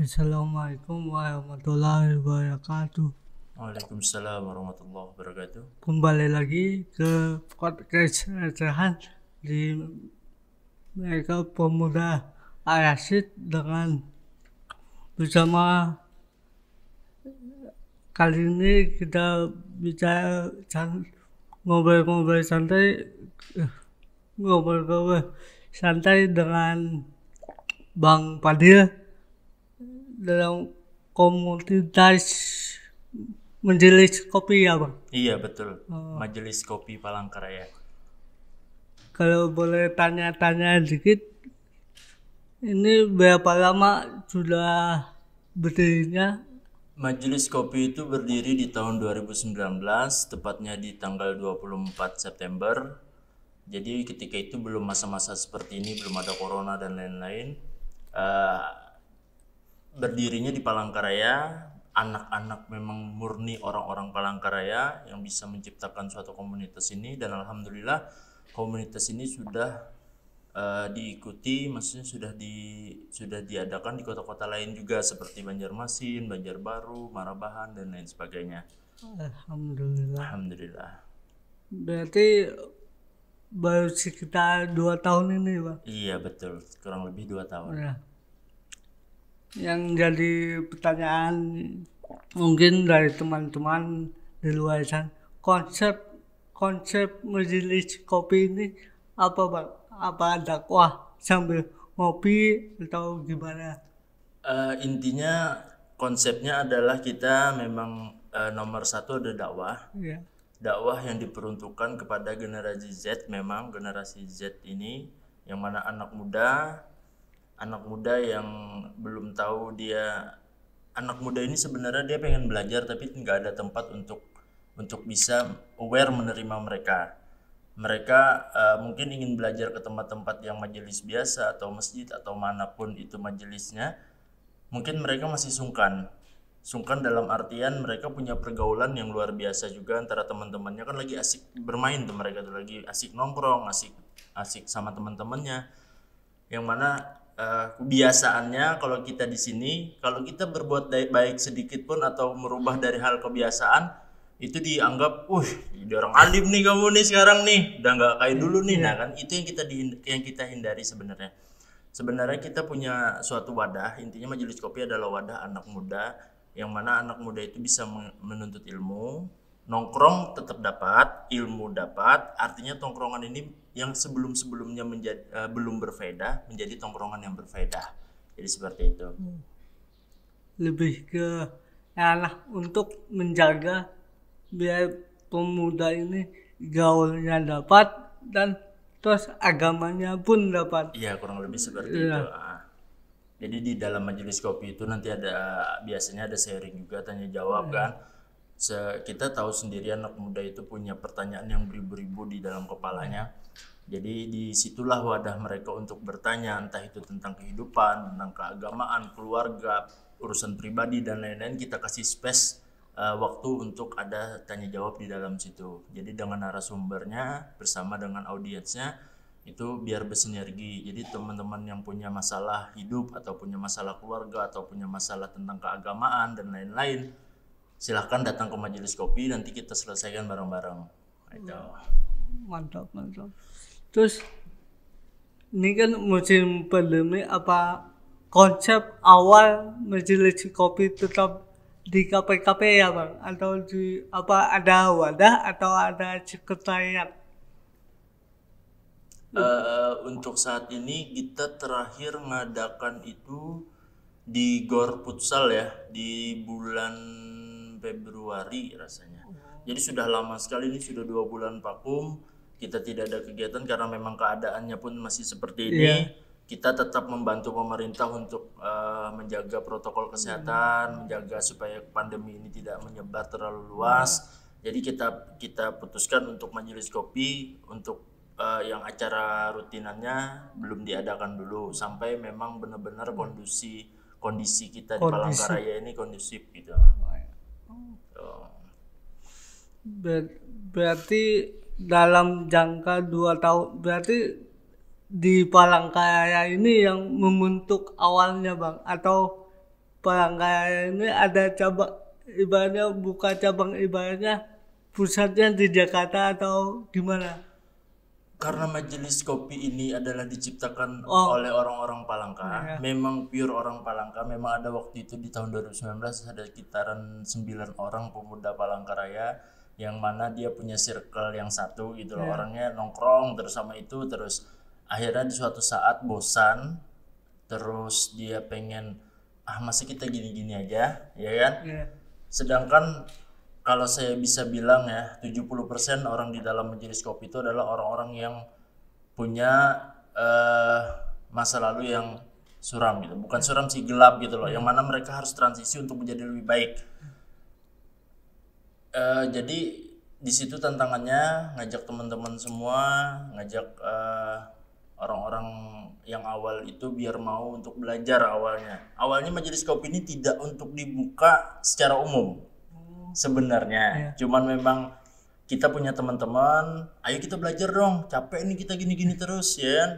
Assalamualaikum warahmatullahi wabarakatuh. Waalaikumsalam warahmatullahi wabarakatuh. Kembali lagi ke podcast recehan di mereka pemuda Arasid dengan bersama kali ini kita bicara ngobrol-ngobrol santai ngobrol-ngobrol santai dengan Bang Fadil dalam komunitas majelis kopi ya Bang. Iya betul. Majelis Kopi Palangkaraya. Kalau boleh tanya-tanya dikit, ini berapa lama sudah berdirinya? Majelis Kopi itu berdiri di tahun 2019, tepatnya di tanggal 24 September. Jadi ketika itu belum masa-masa seperti ini, belum ada corona dan lain-lain. Berdirinya di Palangkaraya, anak-anak memang murni orang-orang Palangkaraya yang bisa menciptakan suatu komunitas ini, dan alhamdulillah komunitas ini sudah diikuti, maksudnya sudah diadakan di kota-kota lain juga seperti Banjarmasin, Banjarbaru, Marabahan dan lain sebagainya. Alhamdulillah. Alhamdulillah. Berarti baru sekitar 2 tahun ini Bang. Iya betul, kurang lebih 2 tahun. Ya. Yang jadi pertanyaan mungkin dari teman-teman di luar sana, konsep majelis kopi ini apa Bang? Apa dakwah sambil ngopi atau gimana? Intinya konsepnya adalah kita memang nomor satu ada dakwah. Ya. Dakwah yang diperuntukkan kepada generasi Z, memang generasi Z ini yang mana anak muda yang belum tahu anak muda ini sebenarnya dia pengen belajar tapi nggak ada tempat untuk bisa aware menerima mereka. Mereka mungkin ingin belajar ke tempat-tempat yang majelis biasa atau masjid atau manapun itu majelisnya, mungkin mereka masih sungkan dalam artian mereka punya pergaulan yang luar biasa juga antara teman-temannya, kan lagi asik bermain tuh, mereka tuh lagi asik nongkrong, asik sama teman-temannya, yang mana kebiasaannya kalau kita di sini, kalau kita berbuat baik sedikit pun atau merubah dari hal kebiasaan itu dianggap, jadi orang alim nih kamu nih sekarang nih, udah nggak kayak dulu nih. Nah kan itu yang kita hindari sebenarnya. Sebenarnya kita punya suatu wadah, intinya majelis kopi adalah wadah anak muda, yang mana anak muda itu bisa menuntut ilmu, nongkrong tetap dapat, ilmu dapat, artinya tongkrongan ini yang sebelum-sebelumnya belum berfaedah menjadi tongkrongan yang berfaedah. Jadi seperti itu. Lebih ke arah untuk menjaga biar pemuda ini gaulnya dapat dan terus agamanya pun dapat. Iya, kurang lebih seperti itu. Jadi di dalam majelis kopi itu nanti biasanya ada sharing juga, tanya jawab kan. Kita tahu sendiri anak muda itu punya pertanyaan yang beribu-ribu di dalam kepalanya. Jadi disitulah wadah mereka untuk bertanya, entah itu tentang kehidupan, tentang keagamaan, keluarga, urusan pribadi dan lain-lain. Kita kasih space waktu untuk ada tanya jawab di dalam situ. Jadi dengan narasumbernya bersama dengan audiensnya itu biar bersinergi. Jadi teman-teman yang punya masalah hidup atau punya masalah keluarga atau punya masalah tentang keagamaan dan lain-lain, silahkan datang ke majelis kopi, nanti kita selesaikan bareng-bareng. Itu. Mantap. Terus ini kan musim pandemi, apa konsep awal majelis kopi tetap di kafe-kafe ya Bang? Atau di apa ada wadah atau ada sekretariat? Untuk saat ini kita terakhir ngadakan itu di Gor Futsal ya, di bulan Februari rasanya. Jadi sudah lama sekali, ini sudah 2 bulan vakum. Kita tidak ada kegiatan karena memang keadaannya pun masih seperti ini. Kita tetap membantu pemerintah untuk menjaga protokol kesehatan, menjaga supaya pandemi ini tidak menyebar terlalu luas. Jadi kita putuskan untuk majelis kopi untuk yang acara rutinannya belum diadakan dulu sampai memang benar-benar kondisi kita di Palangkaraya ini kondusif gitu. Berarti dalam jangka 2 tahun, berarti di Palangkaraya ini yang membentuk awalnya Bang, atau Palangkaraya ini ada cabang ibaratnya buka cabang ibaratnya pusatnya di Jakarta atau gimana? Karena majelis kopi ini adalah diciptakan Oh, oleh orang-orang Palangka, iya. memang pure orang Palangka. Memang ada waktu itu di tahun 2019 ada sekitaran 9 orang pemuda Palangkaraya yang mana dia punya circle yang satu gitu loh. Orangnya nongkrong terus sama itu, terus akhirnya di suatu saat bosan, terus dia pengen masih kita gini-gini aja, ya kan? Iya. Sedangkan kalau saya bisa bilang ya, 70% orang di dalam majelis kopi itu adalah orang-orang yang punya masa lalu yang suram gitu. Bukan suram sih, gelap gitu loh. Yang mana mereka harus transisi untuk menjadi lebih baik. Jadi di situ tantangannya ngajak teman-teman semua, ngajak orang-orang yang awal itu biar mau untuk belajar awalnya. Awalnya majelis kopi ini tidak untuk dibuka secara umum sebenarnya, cuman memang kita punya teman-teman, ayo kita belajar dong, capek nih kita gini-gini terus ya kan?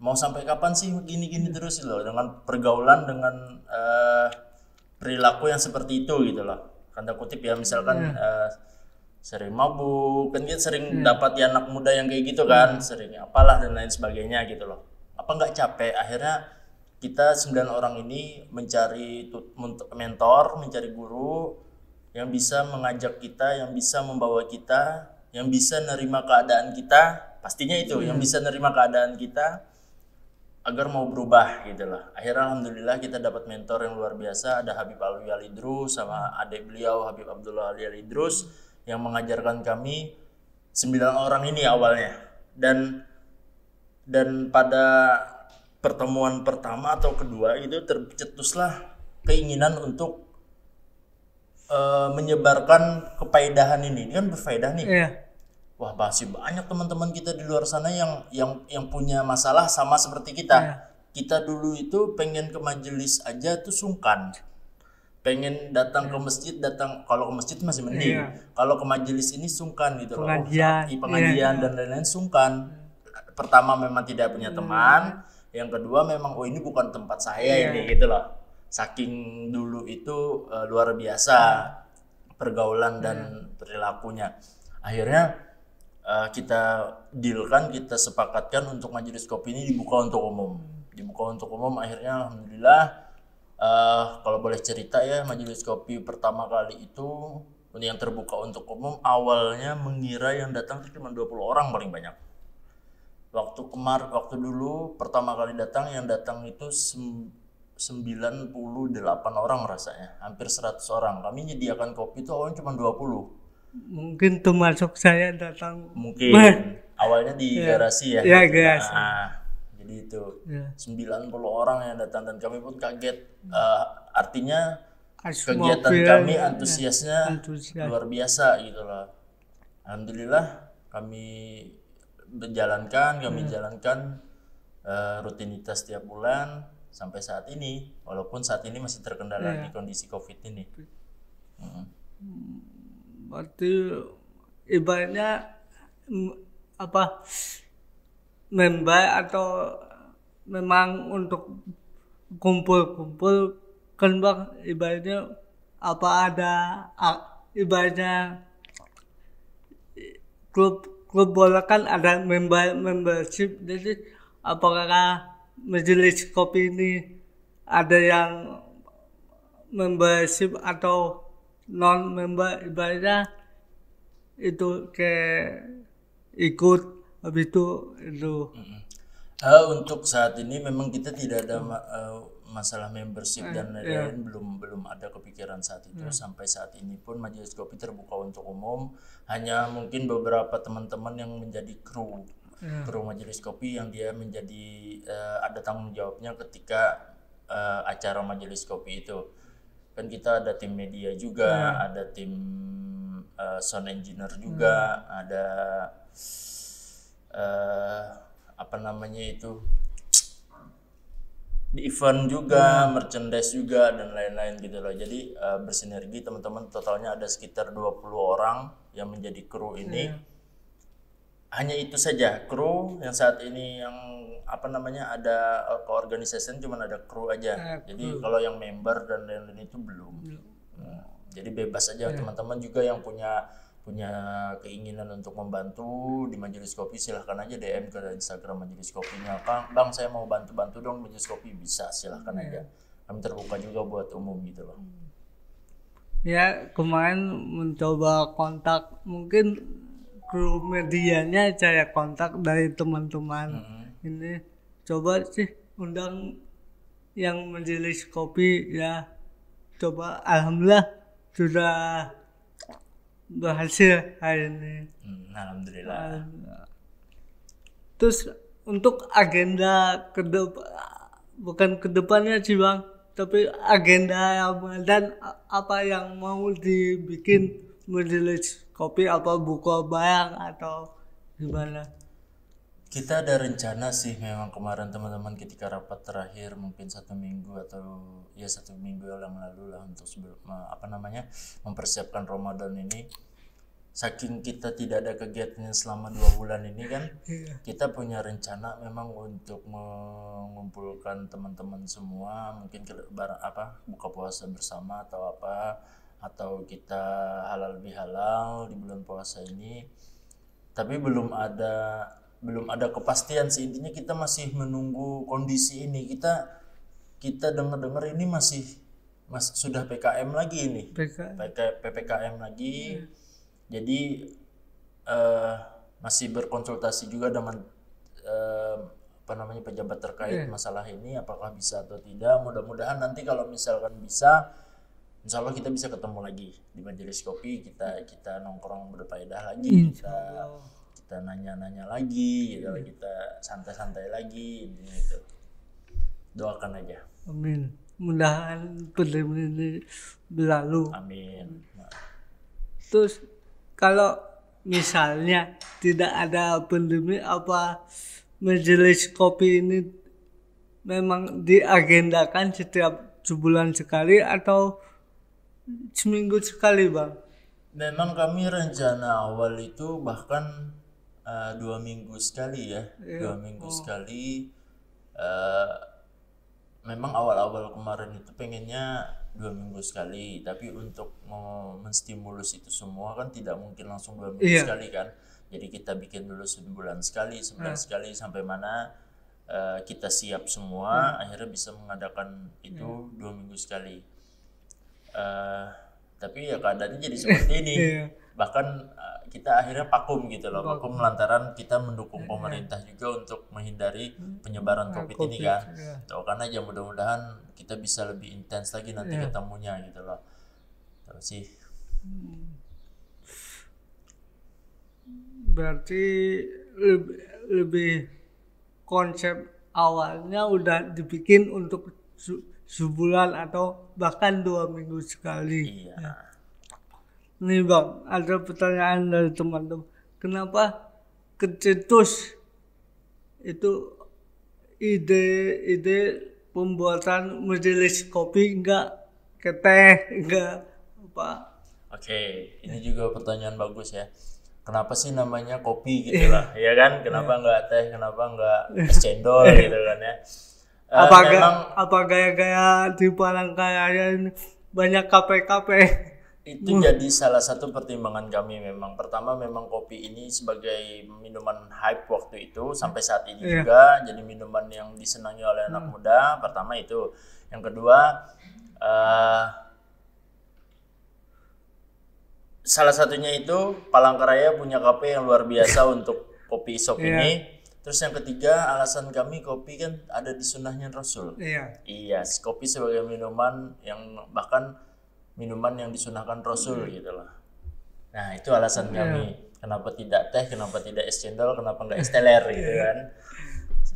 Mau sampai kapan sih gini-gini terus loh, dengan pergaulan, dengan perilaku yang seperti itu gitu loh, tanda kutip ya, misalkan sering mabuk kan, kita sering dapat ya anak muda yang kayak gitu kan, sering apalah dan lain sebagainya gitu loh. Apa nggak capek akhirnya kita 9 orang ini mencari mentor, mencari guru yang bisa mengajak kita, yang bisa membawa kita, yang bisa nerima keadaan kita, pastinya itu, yang bisa nerima keadaan kita agar mau berubah gitu loh. Akhirnya alhamdulillah kita dapat mentor yang luar biasa, ada Habib Alwi Alidrus sama adik beliau Habib Abdullah Ali Alidrus yang mengajarkan kami 9 orang ini awalnya. Dan pada pertemuan pertama atau kedua itu tercetuslah keinginan untuk menyebarkan kepaedahan ini kan berfaedah nih. Wah, masih banyak teman-teman kita di luar sana yang punya masalah sama seperti kita. Kita dulu itu pengen ke majelis aja tuh sungkan, pengen datang ke masjid, kalau ke masjid masih mending, kalau ke majelis ini sungkan gitu loh. Pengajian dan lain-lain sungkan. Pertama memang tidak punya teman, yang kedua memang ini bukan tempat saya ini gitu loh. Saking dulu itu luar biasa pergaulan dan perilakunya. Akhirnya kita dealkan, kita sepakatkan untuk majelis kopi ini dibuka untuk umum. Akhirnya alhamdulillah, kalau boleh cerita ya, majelis kopi pertama kali itu yang terbuka untuk umum, awalnya mengira yang datang cuma 20 orang paling banyak. Waktu dulu pertama kali datang, yang datang itu 98 orang rasanya, hampir 100 orang. Kami menyediakan kopi itu awalnya cuma 20. Mungkin termasuk saya datang. Mungkin awalnya di garasi ya. Ya, garasi. Jadi itu 90 orang yang datang dan kami pun kaget. Artinya kegiatan kami antusiasnya luar biasa gitu loh. Alhamdulillah kami jalankan rutinitas tiap bulan sampai saat ini, walaupun saat ini masih terkendala di kondisi COVID ini. Berarti ibaratnya member atau memang untuk kumpul-kumpul kan Bang, ibaratnya ada ibaratnya klub bola kan ada membership, jadi apakah majelis kopi ini ada yang membership atau non member, ibaratnya itu kayak ikut habis itu. Untuk saat ini memang kita tidak ada masalah membership dan lain-lain, belum ada kepikiran saat itu. Sampai saat ini pun majelis kopi terbuka untuk umum, hanya mungkin beberapa teman-teman yang menjadi kru majelis kopi yang dia menjadi ada tanggung jawabnya ketika acara majelis kopi itu. Kan kita ada tim media juga, ada tim sound engineer juga, ada di event juga, merchandise juga dan lain-lain gitu loh. Jadi bersinergi teman-teman, totalnya ada sekitar 20 orang yang menjadi kru ini. Hanya itu saja kru yang saat ini yang ada keorganisasian cuman ada kru aja. Jadi kalau yang member dan lain-lain itu belum. Jadi bebas aja teman-teman juga yang punya keinginan untuk membantu di Majelis Kopi, silahkan aja DM ke Instagram Majelis Kopinya. Bang, saya mau bantu dong Majelis Kopi, bisa, silahkan aja. Kami terbuka juga buat umum gitu loh. Ya, kemarin mencoba kontak, mungkin kru medianya saya kontak dari teman-teman. Ini coba sih undang yang Majelis Kopi ya. Coba alhamdulillah sudah berhasil hari ini. Alhamdulillah. Terus untuk agenda bukan kedepannya sih Bang, tapi agenda Ramadan apa yang mau dibikin Majelis Kopi, apa buka barang atau gimana? Kita ada rencana sih memang kemarin teman-teman ketika rapat terakhir mungkin 1 minggu atau 1 minggu yang lalu lah untuk mempersiapkan Ramadan ini. Saking kita tidak ada kegiatannya selama 2 bulan ini kan, kita punya rencana memang untuk mengumpulkan teman-teman semua, mungkin buka puasa bersama atau kita halal bihalal di bulan puasa ini. Tapi belum ada kepastian sih, intinya kita masih menunggu kondisi ini. Kita dengar ini masih sudah PKM lagi ini. PPKM lagi. Jadi masih berkonsultasi juga dengan pejabat terkait masalah ini, apakah bisa atau tidak. Mudah-mudahan nanti kalau misalkan bisa, insya Allah kita bisa ketemu lagi di Majelis Kopi, kita nongkrong berfaedah lagi, kita nanya-nanya lagi gitu, kita santai-santai lagi gitu. Doakan aja. Amin. Mudahan pandemi ini berlalu. Amin. Terus kalau misalnya tidak ada pandemi, apa Majelis Kopi ini memang diagendakan setiap sebulan sekali atau seminggu sekali Bang? Memang kami rencana awal itu bahkan 2 minggu sekali ya. 2 minggu sekali. Memang awal-awal kemarin itu pengennya 2 minggu sekali, tapi untuk menstimulus itu semua kan tidak mungkin langsung 2 minggu sekali kan. Jadi kita bikin dulu sebulan sekali sampai mana kita siap semua, akhirnya bisa mengadakan itu 2 minggu sekali. Tapi ya keadaannya jadi seperti ini. Bahkan kita akhirnya vakum gitu loh, vakum lantaran kita mendukung pemerintah juga untuk menghindari penyebaran COVID ini kan. Doakan aja mudah-mudahan kita bisa lebih intens lagi nanti ketemunya gitu loh. Terus sih. Berarti lebih konsep awalnya udah dibikin untuk sebulan atau bahkan 2 minggu sekali. Iya. Nih Bang, ada pertanyaan dari teman-teman. Kenapa kecetus itu ide pembuatan Majelis Kopi enggak ke teh, enggak apa? Oke, ini juga pertanyaan bagus ya. Kenapa sih namanya kopi gitu lah, ya kan? Kenapa enggak teh, kenapa enggak es cendol gitu kan ya? Apa gaya-gaya di Palangkaraya ini banyak kafe-kafe? Itu jadi salah satu pertimbangan kami memang. Pertama memang kopi ini sebagai minuman hype waktu itu sampai saat ini juga jadi minuman yang disenangi oleh anak muda. Pertama itu. Yang kedua salah satunya itu Palangkaraya punya kafe yang luar biasa untuk kopi shop ini. Terus yang ketiga alasan kami kopi kan ada di sunnahnya Rasul. Iya, kopi sebagai minuman yang bahkan minuman yang disunahkan Rasul gitu loh. Nah itu alasan kami. Kenapa tidak teh, kenapa tidak es cendol, kenapa enggak es teler gitu kan.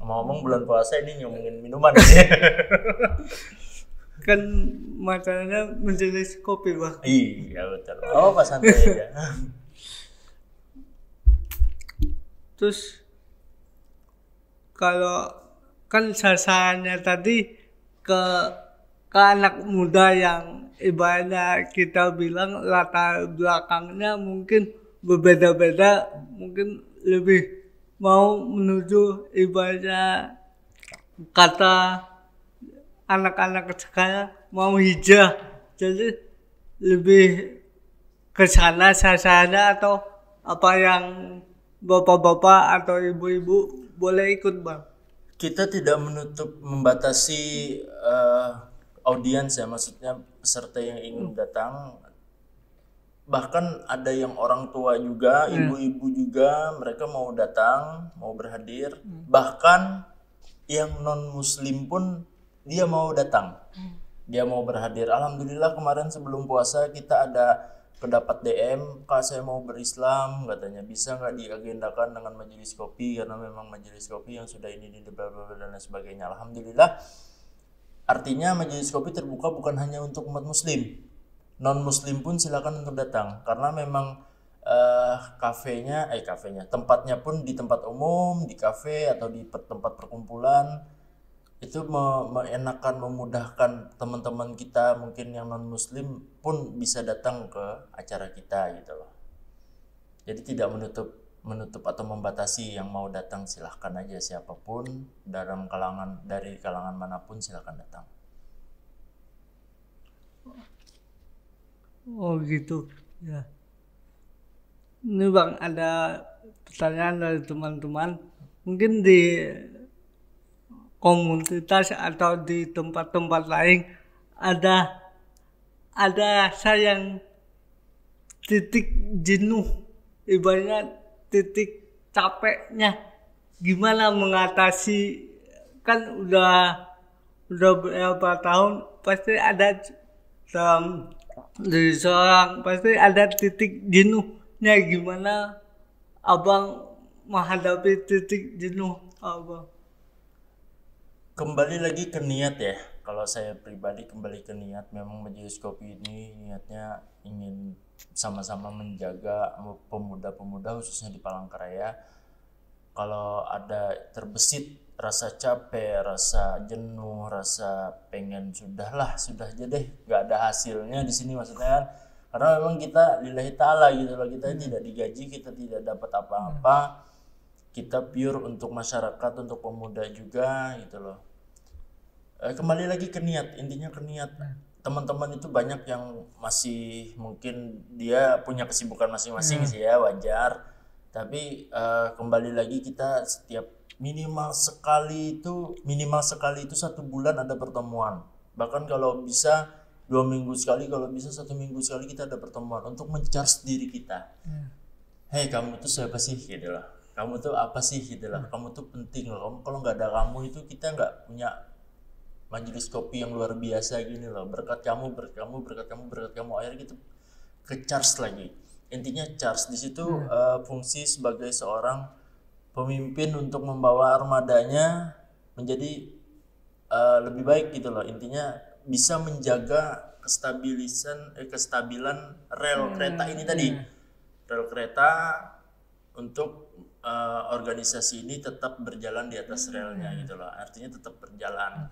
Ngomong bulan puasa ini ngomongin minuman. Kan masalahnya Majelis Kopi Bang. Iya betul. Oh pas santai aja. Terus kalau kan sasarannya tadi ke anak muda yang ibaratnya kita bilang latar belakangnya mungkin berbeda-beda, mungkin lebih mau menuju ibaratnya kata anak-anak sekarang mau hijrah, jadi lebih ke sana sasana atau apa yang bapak-bapak atau ibu-ibu boleh ikut bang? Kita tidak membatasi audiens ya, maksudnya peserta yang ingin datang. Bahkan ada yang orang tua juga, ibu-ibu juga, mereka mau datang, mau berhadir. Bahkan yang non muslim pun dia mau datang, dia mau berhadir. Alhamdulillah kemarin sebelum puasa kita ada pendapat DM, Kak saya mau berislam, katanya bisa nggak diagendakan dengan majelis kopi, karena memang majelis kopi yang sudah ini bla bla bla dan lain sebagainya. Alhamdulillah, artinya majelis kopi terbuka bukan hanya untuk umat muslim, non muslim pun silakan untuk datang, karena memang kafenya tempatnya pun di tempat umum, di kafe atau di tempat perkumpulan, itu mengenakan, memudahkan teman-teman kita mungkin yang non muslim pun bisa datang ke acara kita gitu loh. Jadi tidak menutup atau membatasi, yang mau datang silahkan aja, siapapun dari kalangan manapun silahkan datang. Oh gitu ya. Ini bang ada pertanyaan dari teman-teman, mungkin di komunitas atau di tempat-tempat lain ada rasa yang titik jenuh, ibaratnya titik capeknya, gimana mengatasi, kan udah berapa tahun pasti ada dalam diri seorang, pasti ada titik jenuhnya, gimana abang menghadapi titik jenuh abang? Kembali lagi ke niat ya. Kalau saya pribadi kembali ke niat. Memang majelis kopi ini niatnya ingin sama-sama menjaga pemuda-pemuda khususnya di Palangkaraya. Kalau ada terbesit rasa capek, rasa jenuh, rasa pengen sudah aja deh, nggak ada hasilnya di sini maksudnya kan. Karena memang kita lillahi ta'ala gitu loh, kita tidak digaji, kita tidak dapat apa-apa. Kita pure untuk masyarakat, untuk pemuda juga gitu loh. Kembali lagi ke niat, intinya ke niat. Teman-teman itu banyak yang masih mungkin dia punya kesibukan masing-masing sih ya, wajar. Tapi kembali lagi, kita setiap minimal sekali itu 1 bulan ada pertemuan. Bahkan kalau bisa 2 minggu sekali, kalau bisa 1 minggu sekali kita ada pertemuan untuk men-charge diri kita. Hei, kamu tuh siapa sih gitu loh, kamu tuh apa sih gitu loh, kamu tuh penting loh, kalau nggak ada kamu itu kita nggak punya majelis kopi yang luar biasa gini loh. Berkat kamu, akhirnya gitu ke charge lagi. Intinya charge di situ fungsi sebagai seorang pemimpin untuk membawa armadanya menjadi lebih baik gitu loh. Intinya bisa menjaga kestabilan rel kereta ini tadi. Rel kereta untuk organisasi ini tetap berjalan di atas relnya gitu loh. Artinya tetap berjalan.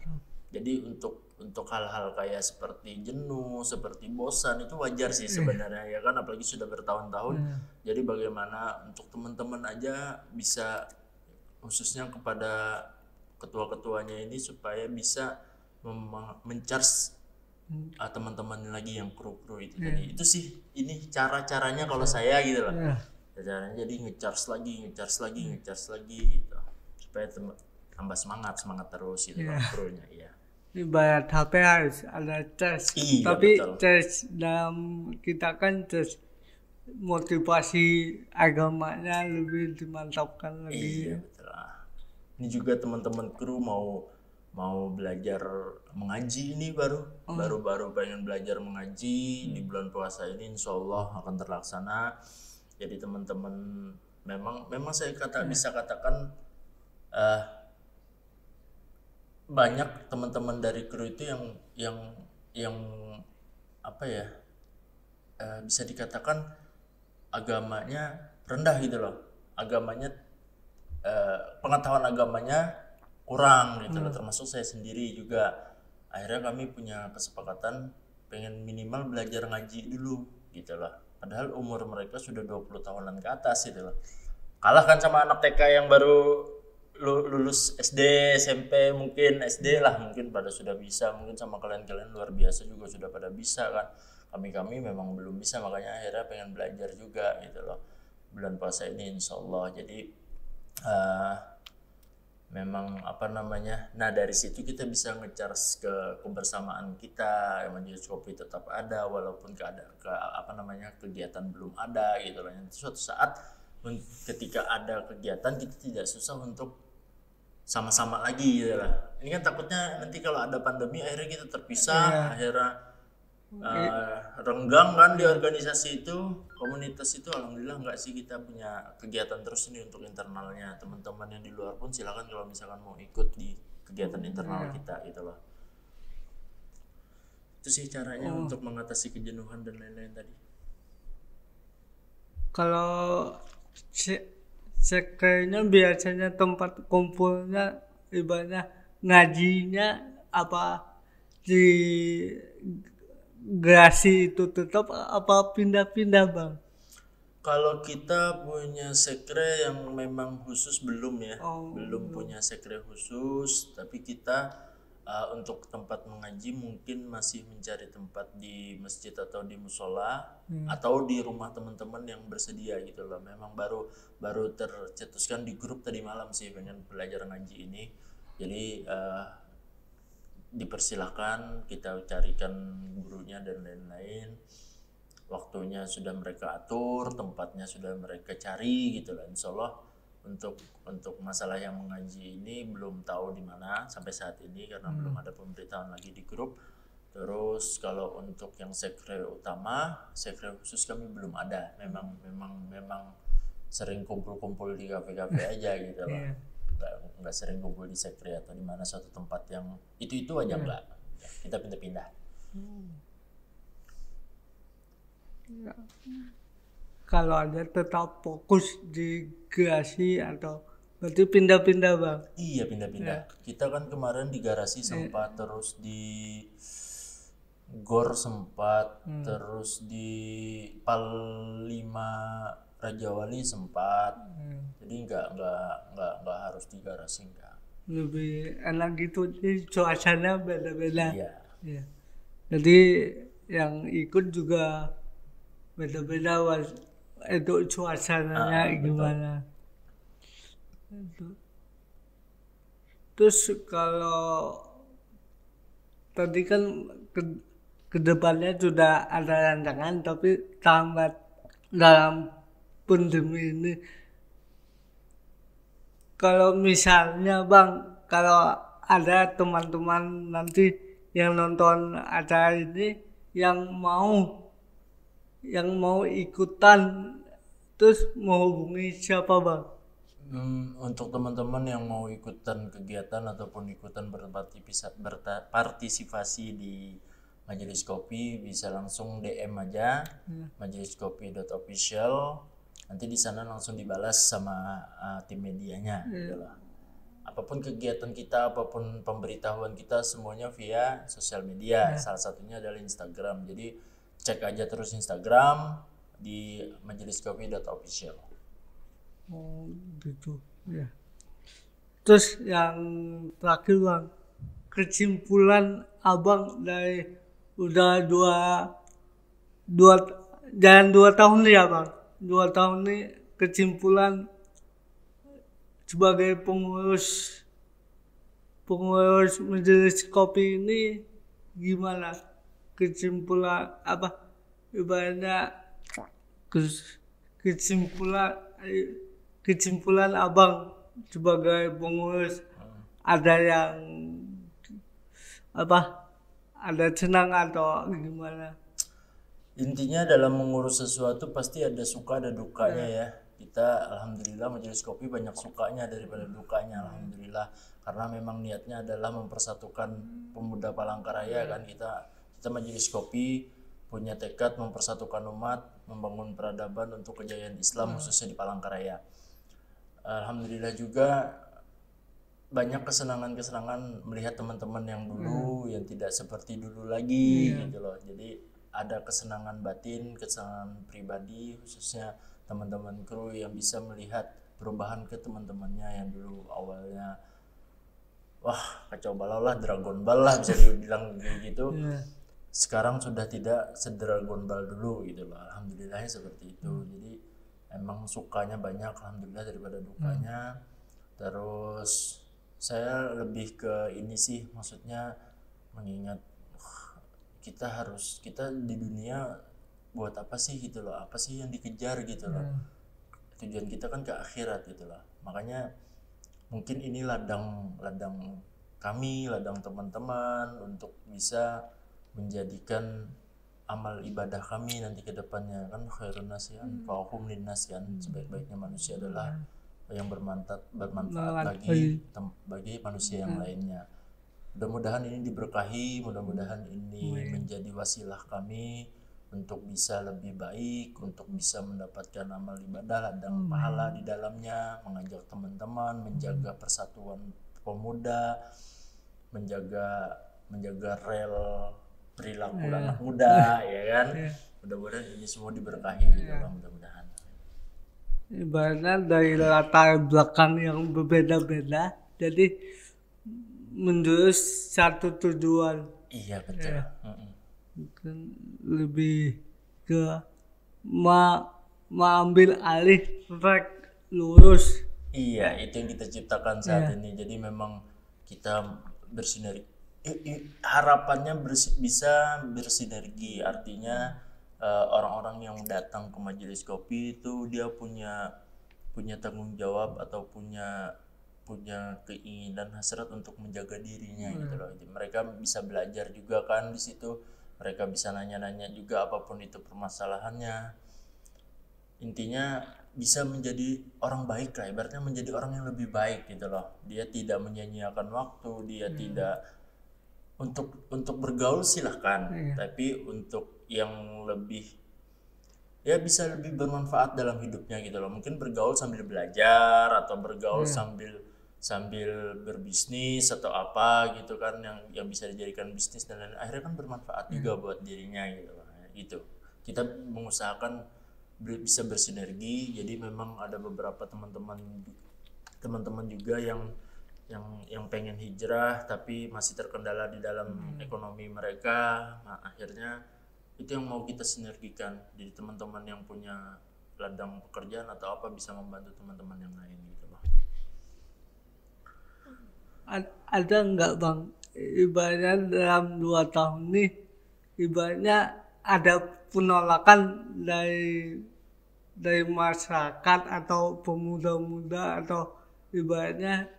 Jadi untuk hal-hal kayak seperti jenuh, seperti bosan itu wajar sih sebenarnya ya kan, apalagi sudah bertahun-tahun. Jadi bagaimana untuk teman-teman aja bisa, khususnya kepada ketua-ketuanya ini, supaya bisa men-charge teman-teman lagi yang kru-kru itu tadi. Itu sih ini cara-caranya kalau saya gitu loh. Caranya jadi nge-charge lagi gitu. Supaya tambah semangat terus gitu kan krunya ya. Ibarat HP harus ada tes, tapi tes dalam kita kan tes motivasi agamanya lebih dimantapkan lagi. Iya betul. Ini juga teman-teman kru mau belajar mengaji, ini baru pengen belajar mengaji di bulan puasa ini, insya Allah akan terlaksana. Jadi teman-teman memang saya bisa katakan banyak teman-teman dari kru itu yang apa ya, bisa dikatakan agamanya rendah gitu loh, pengetahuan agamanya kurang gitu loh, termasuk saya sendiri juga. Akhirnya kami punya kesepakatan pengen minimal belajar ngaji dulu gitu loh, padahal umur mereka sudah 20 tahunan ke atas gitu loh. Kalah kan sama anak TK yang baru lulus SD, SMP, mungkin SD lah mungkin pada sudah bisa, mungkin sama kalian-kalian luar biasa juga sudah pada bisa kan. Kami memang belum bisa, makanya akhirnya pengen belajar juga gitu loh bulan puasa ini insya Allah. Jadi eh, memang apa namanya, nah dari situ kita bisa ngecharge ke kebersamaan kita, majelis kopi tetap ada walaupun apa namanya kegiatan belum ada gitu loh. Nanti suatu saat ketika ada kegiatan kita tidak susah untuk sama-sama lagi gitu lah. Ini kan takutnya nanti kalau ada pandemi akhirnya kita terpisah, akhirnya renggang kan di organisasi itu, komunitas itu. Alhamdulillah enggak sih, kita punya kegiatan terus ini untuk internalnya. Teman-teman yang di luar pun silakan kalau misalkan mau ikut di kegiatan internal kita gitu loh. Itu sih caranya untuk mengatasi kejenuhan dan lain-lain tadi. Kalau sekrenya biasanya tempat kumpulnya ibaratnya ngajinya apa di gerasi itu tetap apa pindah-pindah bang? Kalau kita punya sekre yang memang khusus belum ya, belum punya sekre khusus, tapi kita untuk tempat mengaji mungkin masih mencari tempat di masjid atau di musola atau di rumah teman-teman yang bersedia gitu loh. Memang baru tercetuskan di grup tadi malam sih pengen belajar ngaji ini. Jadi dipersilahkan, kita carikan gurunya dan lain-lain, waktunya sudah mereka atur, tempatnya sudah mereka cari gitu lah. Insya Allah untuk masalah yang mengaji ini belum tahu di mana sampai saat ini karena belum ada pemberitahuan lagi di grup. Terus kalau untuk yang sekre utama, sekre khusus kami belum ada. Memang sering kumpul-kumpul di kafe-kafe aja gitu loh. Nggak sering kumpul di sekre atau di mana suatu tempat yang itu aja enggak. Kita pindah-pindah. Kalau ada tetap fokus di garasi atau berarti pindah-pindah bang? Iya pindah-pindah. Kita kan kemarin di garasi sempat, terus di Gor sempat, terus di Pal 5 Raja Wali sempat. Jadi nggak harus di garasi enggak. Lebih enak gitu, jadi cuacanya beda-beda. Iya. Jadi yang ikut juga beda-beda itu cuacanya gimana. Terus kalau tadi kan kedepannya sudah ada rancangan, tapi tamat dalam pandemi ini. Kalau misalnya bang, kalau ada teman-teman nanti yang nonton acara ini yang mau ikutan, terus mau hubungi siapa bang? Untuk teman-teman yang mau ikutan kegiatan ataupun ikutan berpartisipasi di Majelis Kopi bisa langsung DM aja majeliskopi.official. Nanti di sana langsung dibalas sama tim medianya gitu lah. Apapun kegiatan kita, apapun pemberitahuan kita semuanya via sosial media. Salah satunya adalah Instagram. Jadi cek aja terus Instagram di majeliskopi.official. Oh gitu ya. Terus yang terakhir bang, kesimpulan abang dari udah jalan 2 tahun nih ya bang, 2 tahun nih, kesimpulan sebagai pengurus majelis kopi ini gimana? Kesimpulan apa ibaratnya kesimpulan abang sebagai pengurus, ada yang ada senang atau gimana? Intinya dalam mengurus sesuatu pasti ada suka ada dukanya ya. Kita alhamdulillah Majelis Kopi banyak sukanya daripada dukanya, alhamdulillah, karena memang niatnya adalah mempersatukan pemuda Palangkaraya kan. Kita Majelis Kopi punya tekad mempersatukan umat, membangun peradaban untuk kejayaan Islam khususnya di Palangkaraya. Alhamdulillah juga banyak kesenangan melihat teman-teman yang dulu yang tidak seperti dulu lagi gitu loh. Jadi ada kesenangan batin, kesenangan pribadi, khususnya teman-teman kru yang bisa melihat perubahan ke teman-temannya yang dulu awalnya wah kacau balau lah, Dragon Ball lah bisa dibilang gitu. Sekarang sudah tidak se-Dragon Ball dulu gitu loh. Alhamdulillahnya seperti itu. Jadi emang sukanya banyak alhamdulillah daripada dukanya. Terus saya lebih ke ini sih, maksudnya mengingat kita di dunia buat apa sih gitu loh, apa sih yang dikejar gitu loh. Tujuan kita kan ke akhirat gitu loh. Makanya mungkin ini ladang kami, ladang teman-teman untuk bisa menjadikan amal ibadah kami nanti ke depannya kan khairun nasihan fa'hum linnas kan, sebaik-baiknya manusia adalah yang bermanfaat bagi manusia yang lainnya. Mudah-mudahan ini diberkahi, mudah-mudahan ini menjadi wasilah kami untuk bisa lebih baik, untuk bisa mendapatkan amal ibadah ladang pahala di dalamnya, mengajak teman-teman menjaga persatuan pemuda, menjaga rel perilaku anak muda ya kan. Mudah-mudahan ini semua diberkahi gitu lah, mudah-mudahan. Ibaratnya dari latar belakang yang berbeda-beda, jadi menjurus satu tujuan. Iya betul. Mungkin lebih ke mengambil alih track lurus. Iya, itu yang kita ciptakan saat ini. Jadi memang kita bersinergi. Harapannya bisa bersinergi, artinya orang-orang yang datang ke majelis kopi itu dia punya tanggung jawab atau punya keinginan hasrat untuk menjaga dirinya gitu loh. Jadi mereka bisa belajar juga kan di situ, mereka bisa nanya-nanya juga apapun itu permasalahannya. Intinya bisa menjadi orang baik lah, ibaratnya menjadi orang yang lebih baik gitu loh. Dia tidak menyia-nyiakan waktu, dia tidak untuk bergaul silahkan, tapi untuk yang lebih ya bisa lebih bermanfaat dalam hidupnya gitu loh. Mungkin bergaul sambil belajar atau bergaul sambil berbisnis atau apa gitu kan, yang bisa dijadikan bisnis dan lain-lain, akhirnya kan bermanfaat juga buat dirinya gitu loh. Gitu. Kita mengusahakan bisa bersinergi. Jadi memang ada beberapa teman-teman juga yang pengen hijrah tapi masih terkendala di dalam ekonomi mereka. Nah, akhirnya itu yang mau kita sinergikan. Jadi teman-teman yang punya ladang pekerjaan atau apa bisa membantu teman-teman yang lain gitu loh. Ada nggak Bang, ibaratnya dalam 2 tahun ini ibaratnya ada penolakan dari masyarakat atau pemuda-muda atau ibaratnya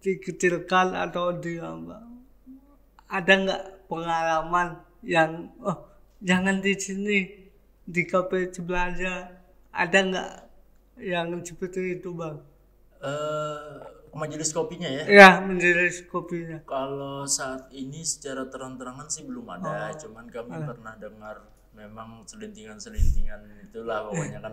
dikecilkan atau ada nggak pengalaman yang jangan di sini di kafe sebelah aja, ada nggak yang seperti itu Bang? Majelis kopinya ya? Ya, majelis kopinya. Kalau saat ini secara terang-terangan sih belum ada, cuman kami pernah dengar memang selintingan itulah pokoknya kan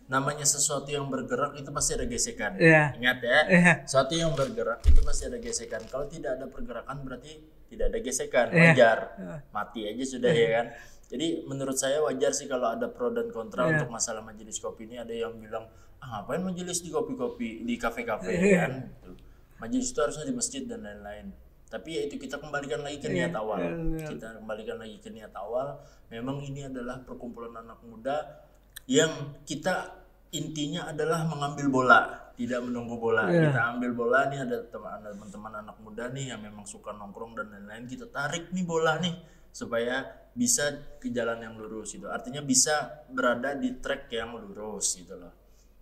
namanya sesuatu yang bergerak itu pasti ada gesekan. Ingat ya, sesuatu yang bergerak itu pasti ada gesekan. Kalau tidak ada pergerakan berarti tidak ada gesekan, wajar, mati aja sudah ya kan. Jadi menurut saya wajar sih kalau ada pro dan kontra untuk masalah majelis kopi ini. Ada yang bilang ngapain majelis di kopi-kopi di kafe-kafe kan gitu. Majelis itu harusnya di masjid dan lain-lain. Tapi ya itu kita kembalikan lagi ke niat awal. Kita kembalikan lagi ke niat awal. Memang ini adalah perkumpulan anak muda yang kita intinya adalah mengambil bola, tidak menunggu bola. Kita ambil bola nih, ada teman-teman anak muda nih yang memang suka nongkrong dan lain-lain. Kita tarik nih bola nih supaya bisa ke jalan yang lurus gitu. Artinya bisa berada di track yang lurus gitu loh.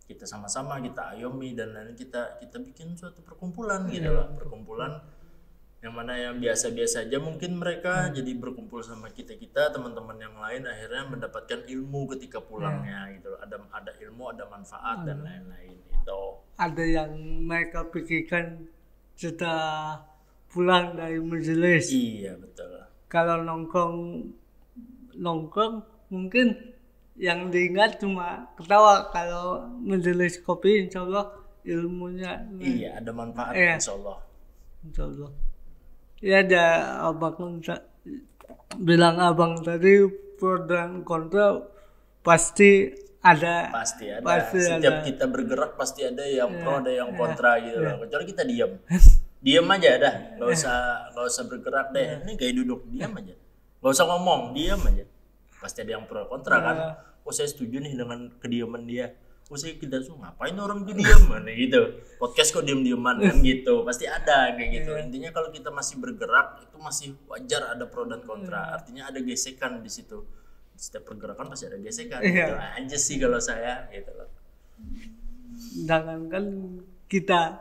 Kita sama-sama kita ayomi dan lain-lain, kita bikin suatu perkumpulan gitu loh. Perkumpulan yang mana yang biasa-biasa aja mungkin mereka jadi berkumpul sama kita teman-teman yang lain, akhirnya mendapatkan ilmu ketika pulangnya gitu loh. Ada ilmu, ada manfaat dan lain-lain itu. Ada yang mereka pikirkan setelah pulang dari majelis. Iya betul. Kalau nongkrong mungkin yang diingat cuma ketawa. Kalau majelis kopi insya Allah ilmunya ada manfaat insya Allah. Ya ada abang bilang abang tadi pro dan kontra pasti ada. Pasti ada. Pasti Setiap ada. kita bergerak pasti ada yang pro, ada yang kontra gitu loh. Kecuali kita diam aja dah, nggak usah bergerak deh. Ini kayak duduk, diam aja, nggak usah ngomong, diam aja. Pasti ada yang pro kontra kan. Oh saya setuju nih dengan kediaman dia. Oh saya tidak suka, ngapain orang itu diam mana gitu. Podcast kok diam-diaman kan gitu. Pasti ada kayak gitu. Intinya kalau kita masih bergerak itu masih wajar ada pro dan kontra. Artinya ada gesekan di situ. Setiap pergerakan pasti ada gesekan. Gitu aja sih kalau saya gitu loh. Jangankan kita,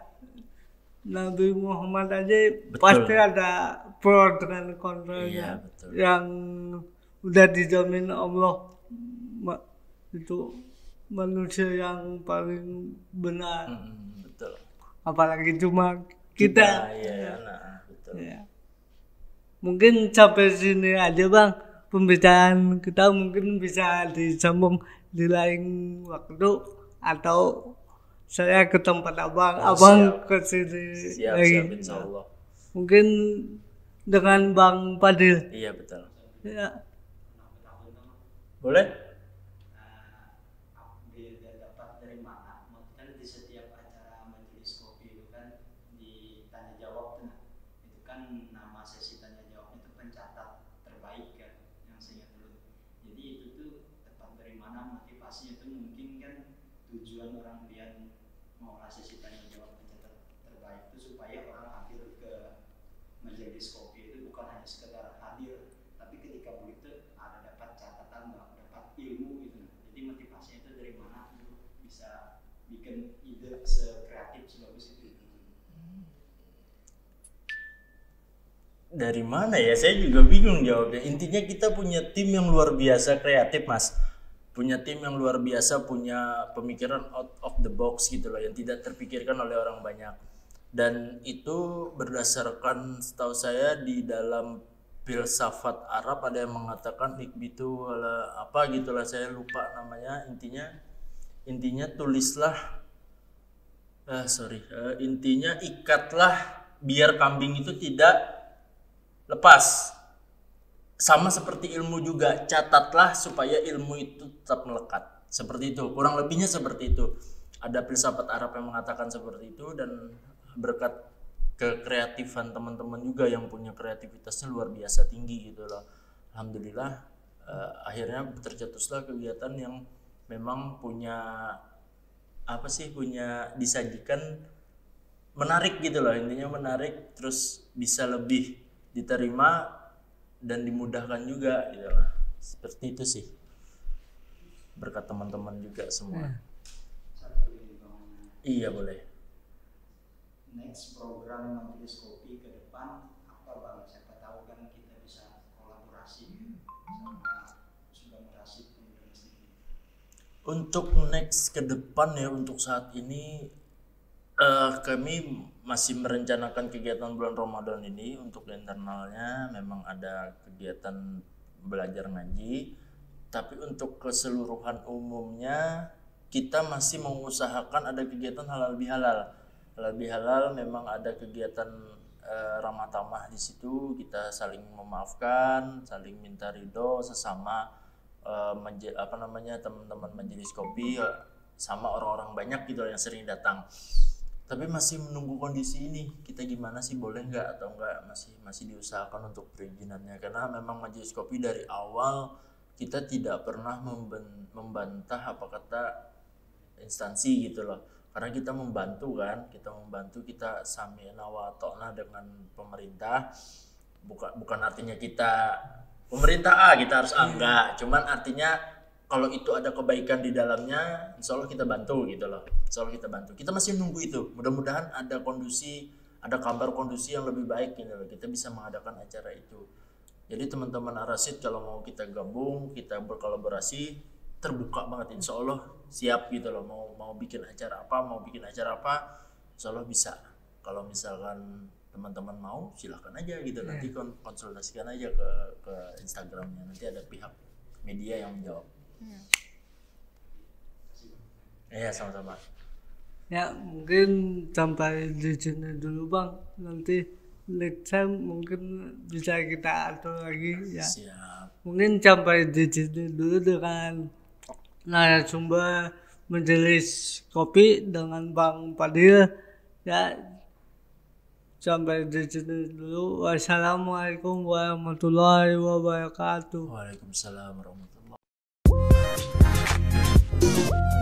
Nabi Muhammad aja pasti ada pro dengan kontranya. Betul. Yang udah dijamin Allah itu manusia yang paling benar. Betul. Apalagi cuma kita. Betul. Ya. Mungkin sampai sini aja Bang pembicaraan kita, mungkin bisa disambung di lain waktu atau saya ke tempat abang ke sini lagi. Siap, insyaallah. Mungkin dengan Bang Fadil. Iya betul. Ya. Boleh? Dapat dari mana? Kan di setiap acara majelis kopi itu kan ditanya jawab tuh, itu kan nama sesi tanya jawab itu pencatat terbaik kan, yang saya ingat dulu. Jadi itu tuh dapat dari mana motivasinya itu, mungkin kan tujuan orang dia mau sesi tanya jawab pencatat terbaik itu supaya orang hadir ke majelis kopi itu bukan hanya sekedar hadir, tapi ketika begitu ada dapat catatan, dapat ilmu gitu. Jadi motivasinya itu dari mana itu bisa bikin ide sekreatif sebagus itu. Dari mana ya? Saya juga bingung jawabnya. Intinya kita punya tim yang luar biasa kreatif, Mas. Punya tim yang luar biasa, punya pemikiran out of the box gitu loh, yang tidak terpikirkan oleh orang banyak. Dan itu berdasarkan setahu saya di dalam filsafat Arab ada yang mengatakan ikbitu apa gitulah, saya lupa namanya. Intinya tulislah intinya ikatlah biar kambing itu tidak lepas. Sama seperti ilmu juga, catatlah supaya ilmu itu tetap melekat. Seperti itu, kurang lebihnya seperti itu. Ada filsafat Arab yang mengatakan seperti itu, dan berkat kekreatifan teman-teman juga yang punya kreativitasnya luar biasa tinggi gitu loh. Alhamdulillah akhirnya tercetuslah kegiatan yang memang punya disajikan menarik gitu loh. Intinya menarik, terus bisa lebih diterima dan dimudahkan juga gitu loh. Seperti itu sih, berkat teman-teman juga semua. Satu ini Bang. Iya boleh. Next program majelis kopi ke depan apa Bang? Siapa tahu kan kita bisa kolaborasi sama sudah merasik kemudian sendiri. Untuk next ke depan ya, untuk saat ini kami masih merencanakan kegiatan bulan Ramadan ini. Untuk internalnya memang ada kegiatan belajar ngaji, tapi untuk keseluruhan umumnya kita masih mengusahakan ada kegiatan halal bihalal. Halal bihalal memang ada kegiatan ramah tamah di situ, kita saling memaafkan, saling minta ridho sesama teman-teman majelis kopi sama orang-orang banyak gitu yang sering datang. Tapi masih menunggu kondisi ini, kita gimana sih, boleh nggak atau nggak, masih diusahakan untuk perizinannya, karena memang majelis kopi dari awal kita tidak pernah membantah apa kata instansi gitu loh. Karena kita membantu, kita sami'na wa ta'na dengan pemerintah. Bukan artinya kita pemerintah kita harus enggak, cuman artinya kalau itu ada kebaikan di dalamnya, insya Allah kita bantu gitu loh. Insya Allah kita bantu. Kita masih nunggu itu. Mudah-mudahan ada kabar kondisi yang lebih baik gitu loh. Kita bisa mengadakan acara itu. Jadi teman-teman Arasid kalau mau kita gabung, kita berkolaborasi, terbuka banget, insya Allah siap gitu loh. Mau bikin acara apa, insya Allah bisa. Kalau misalkan teman-teman mau, silahkan aja gitu. Nanti konsultasikan aja ke Instagramnya, nanti ada pihak media yang menjawab. Iya, sama-sama. Ya mungkin sampai di sini dulu Bang, nanti next time mungkin bisa kita atur lagi ya. Siap. Mungkin sampai di sini dulu dengan narasumber Majelis Kopi dengan Bang Fadil. Ya, sampai di sini dulu. Wassalamualaikum warahmatullahi wabarakatuh. Waalaikumsalam warahmatullahi wabarakatuh.